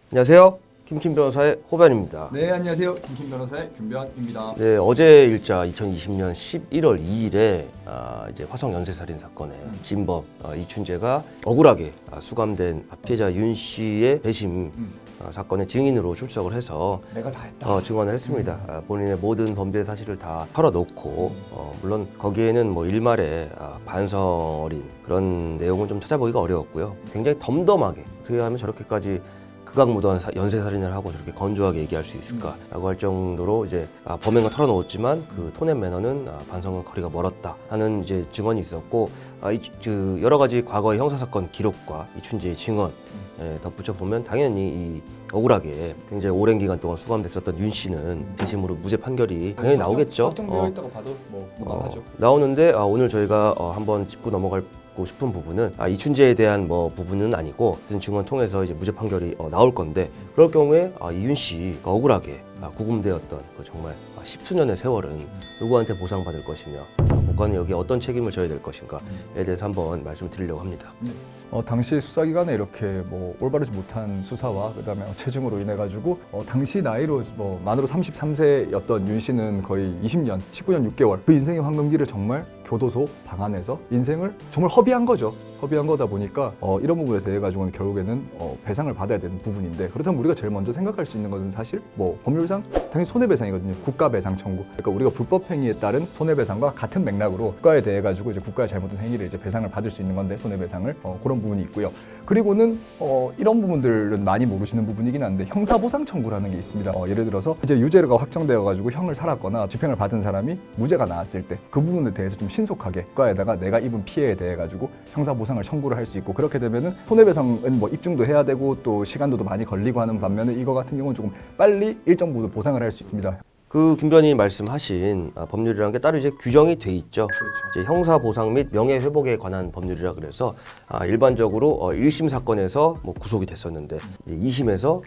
안녕하세요. 김킴 변호사의 호변입니다. 네, 안녕하세요. 김킴 변호사의 김변입니다. 네, 어제 일자 2020년 11월 2일에 이제 화성 연쇄살인 사건의 진범 이춘재가 억울하게 수감된 피해자 윤 씨의 재심 사건의 증인으로 출석을 해서 내가 다 했다. 증언을 했습니다. 본인의 모든 범죄 사실을 다 털어놓고 물론 거기에는 뭐 일말의 반성 어린 그런 내용은 좀 찾아보기가 어려웠고요. 굉장히 덤덤하게 어떻게 하면 저렇게까지 극악무도한 연쇄살인을 하고 저렇게 건조하게 얘기할 수 있을까라고 할 정도로 이제 범행은 털어놓았지만 그 톤앤 매너는 반성은 거리가 멀었다 하는 이제 증언이 있었고 여러 가지 과거의 형사사건 기록과 이춘재의 증언 덧붙여 보면 당연히 이 억울하게 굉장히 오랜 기간 동안 수감됐었던 윤 씨는 재심으로 무죄 판결이 당연히 나오겠죠. 확정되어 있다고 봐도 뭐 무방하죠. 나오는데 오늘 저희가 한번 짚고 넘어갈 싶은 부분은 이춘재에 대한 뭐 부분은 아니고 어떤 증언 통해서 이제 무죄 판결이 나올 건데 그럴 경우에 이윤 씨가 억울하게 구금되었던 그 정말 십수년의 세월은 누구한테 보상받을 것이며 국가는 여기에 어떤 책임을 져야 될 것인가에 대해서 한번 말씀을 드리려고 합니다. 당시 수사기관에 이렇게 뭐 올바르지 못한 수사와 그다음에 체증으로 인해 가지고 당시 나이로 뭐 만으로 33세였던 윤 씨는 거의 20년, 19년 6개월 그 인생의 황금기를 정말 교도소 방 안에서 인생을 정말 허비한 거죠. 허비한 거다 보니까 이런 부분에 대해 가지고는 결국에는 배상을 받아야 되는 부분인데 그렇다면 우리가 제일 먼저 생각할 수 있는 것은 사실 뭐 법률상 당연히 손해배상이거든요. 국가배상 청구. 그러니까 우리가 불법 행위에 따른 손해배상과 같은 맥락으로 국가에 대해 가지고 이제 국가의 잘못된 행위를 이제 배상을 받을 수 있는 건데 손해배상을 그런 부분이 있고요. 그리고는 이런 부분들은 많이 모르시는 부분이긴 한데 형사보상 청구라는 게 있습니다. 예를 들어서 이제 유죄가 확정되어 가지고 형을 살았거나 집행을 받은 사람이 무죄가 나왔을 때 그 부분에 대해서 좀 신속하게 국가에다가 내가 입은 피해에 대해 가지고 형사보상을 청구를 할 수 있고 그렇게 되면은 손해배상은 뭐 입증도 해야 되고 또 시간도 많이 걸리고 하는 반면에 이거 같은 경우는 조금 빨리 일정 부분 보상을 할 수 있습니다. 김 변호사님이 말씀하신 법률이라는 게 따로 이제 규정이 돼 있죠. 그렇죠. 이제 형사보상 및 명예회복에 관한 법률이라 그래서 일반적으로 1심 사건에서 뭐 구속이 됐었는데 이제 2심에서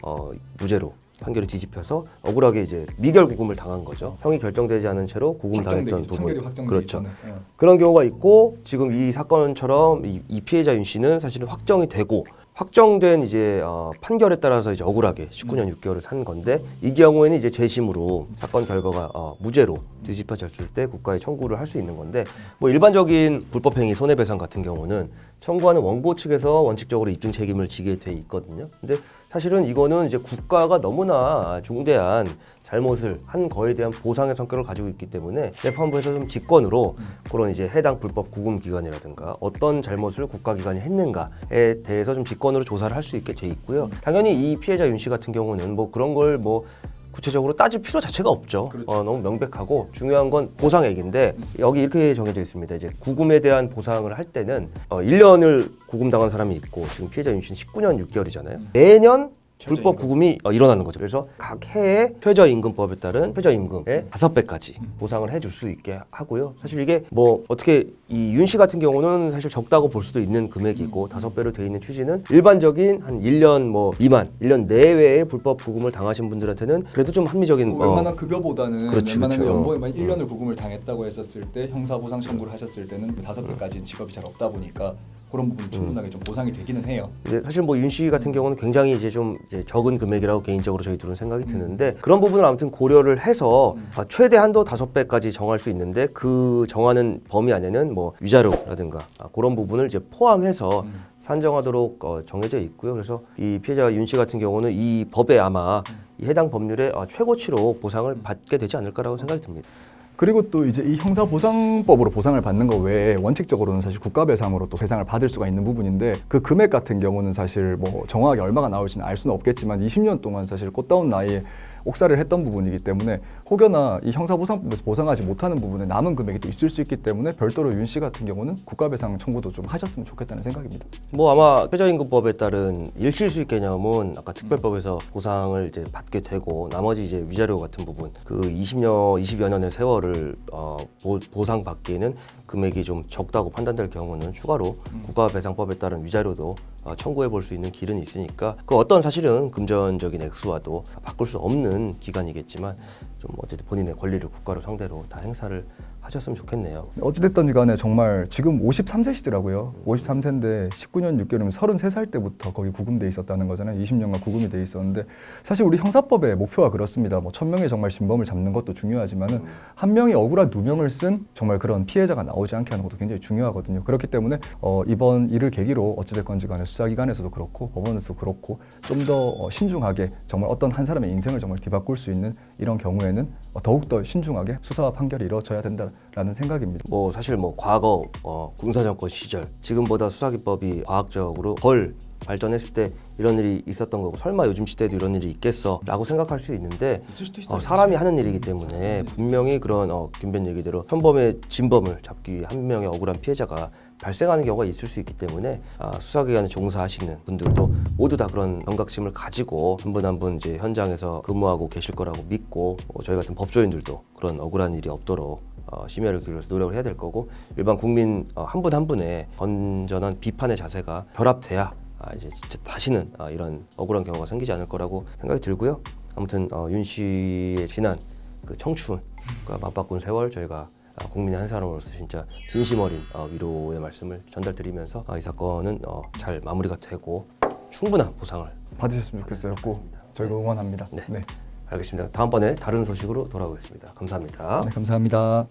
무죄로 판결이 뒤집혀서 억울하게 이제 미결 구금을 당한 거죠. 형이 결정되지 않은 채로 구금당했던 부분. 판결이 확정되기 그렇죠. 전에. 그런 경우가 있고 지금 이 사건처럼 이 피해자 윤 씨는 사실은 확정이 되고 확정된 이제 판결에 따라서 이제 억울하게 19년 6개월을 산 건데 이 경우에는 이제 재심으로 사건 결과가 무죄로 뒤집혀졌을 때 국가에 청구를 할 수 있는 건데 뭐 일반적인 불법행위 손해배상 같은 경우는 청구하는 원고 측에서 원칙적으로 입증 책임을 지게 돼 있거든요. 근데 사실은 이거는 이제 국가가 너무나 중대한 잘못을 한 거에 대한 보상의 성격을 가지고 있기 때문에 재판부에서 좀 직권으로 그런 이제 해당 불법 구금 기관이라든가 어떤 잘못을 국가기관이 했는가에 대해서 좀 직권으로 조사를 할 수 있게 돼 있고요. 당연히 이 피해자 윤 씨 같은 경우는 뭐 그런 걸 뭐 구체적으로 따질 필요 자체가 없죠. 그렇죠. 너무 명백하고 중요한 건 보상액인데 여기 이렇게 정해져 있습니다. 이제 구금에 대한 보상을 할 때는 1년을 구금당한 사람이 있고 지금 피해자 윤 씨는 19년 6개월이잖아요. 매년 불법 구금이 일어나는 거죠. 그래서 각 해에 최저임금법에 따른 최저임금의 5배까지 보상을 해줄 수 있게 하고요. 사실 이게 뭐 어떻게 이 윤 씨 같은 경우는 사실 적다고 볼 수도 있는 금액이고 5배로 돼 있는 취지는 일반적인 한 1년 뭐 미만, 1년 내외에 불법 구금을 당하신 분들한테는 그래도 좀 합리적인 웬만한 급여보다는 그렇죠, 웬만한 그렇죠. 연봉에만 1년을 구금을 당했다고 했었을 때 형사보상 청구를 하셨을 때는 5배까지는 직업이 잘 없다 보니까 그런 부분 충분하게 좀 보상이 되기는 해요. 사실 뭐 윤 씨 같은 경우는 굉장히 이제 좀 적은 금액이라고 개인적으로 저희들은 생각이 드는데 그런 부분을 아무튼 고려를 해서 최대 한도 5배까지 정할 수 있는데 그 정하는 범위 안에는 뭐 위자료라든가 그런 부분을 이제 포함해서 산정하도록 정해져 있고요. 그래서 이 피해자 윤 씨 같은 경우는 이 법에 아마 이 해당 법률의 최고치로 보상을 받게 되지 않을까라고 생각이 듭니다. 그리고 또 이제 이 형사보상법으로 보상을 받는 것 외에 원칙적으로는 사실 국가배상으로 또 배상을 받을 수가 있는 부분인데 그 금액 같은 경우는 사실 뭐 정확하게 얼마가 나올지는 알 수는 없겠지만 20년 동안 사실 꽃다운 나이에 옥살을 했던 부분이기 때문에 혹여나 이 형사보상법에서 보상하지 못하는 부분에 남은 금액이 또 있을 수 있기 때문에 별도로 윤 씨 같은 경우는 국가배상 청구도 좀 하셨으면 좋겠다는 생각입니다. 뭐 아마 최저임금법에 따른 일실수익 개념은 아까 특별법에서 보상을 이제 받게 되고 나머지 이제 위자료 같은 부분 그 20여 년의 세월을 보상받기에는 금액이 좀 적다고 판단될 경우는 추가로 국가배상법에 따른 위자료도 청구해 볼 수 있는 길은 있으니까 그 어떤 사실은 금전적인 액수와도 바꿀 수 없는 기간이겠지만 좀 어쨌든 본인의 권리를 국가로 상대로 다 행사를 하셨으면 좋겠네요. 어찌됐든지 간에 정말 지금 53세시더라고요. 53세인데 19년 6개월이면 33살 때부터 거기 구금돼 있었다는 거잖아요. 20년간 구금이 돼 있었는데 사실 우리 형사법의 목표가 그렇습니다. 뭐 1000명의 정말 진범을 잡는 것도 중요하지만은 한 명이 억울한 2명을 쓴 정말 그런 피해자가 나오지 않게 하는 것도 굉장히 중요하거든요. 그렇기 때문에 이번 일을 계기로 어찌됐건지 간에 수사기관에서도 그렇고 법원에서도 그렇고 좀 더 신중하게 정말 어떤 한 사람의 인생을 정말 뒤바꿀 수 있는 이런 경우에는 더욱더 신중하게 수사와 판결이 이루어져야 된다라는 생각입니다. 뭐 사실 뭐 과거 군사정권 시절 지금보다 수사기법이 과학적으로 덜 발전했을 때 이런 일이 있었던 거고 설마 요즘 시대에도 이런 일이 있겠어 라고 생각할 수 있는데 있을 수도 있어요. 사람이 하는 일이기 때문에 분명히 그런 김변 얘기대로 현범의 진범을 잡기 위해 한 명의 억울한 피해자가 발생하는 경우가 있을 수 있기 때문에 수사기관에 종사하시는 분들도 모두 다 그런 경각심을 가지고 한 분 한 분 이제 현장에서 근무하고 계실 거라고 믿고 저희 같은 법조인들도 그런 억울한 일이 없도록 심혈을 기울여서 노력을 해야 될 거고 일반 국민 한 분 한 분의 건전한 비판의 자세가 결합돼야 이제 진짜 다시는 이런 억울한 경우가 생기지 않을 거라고 생각이 들고요. 아무튼 윤 씨의 지난 그 청춘과 맞바꾼 세월 저희가 국민의 한 사람으로서 진짜 진심 어린 위로의 말씀을 전달드리면서 이 사건은 잘 마무리가 되고 충분한 보상을 받으셨으면 좋겠어요. 꼭 저희가 응원합니다. 네. 네. 알겠습니다. 다음번에 다른 소식으로 돌아오겠습니다. 감사합니다. 네, 감사합니다.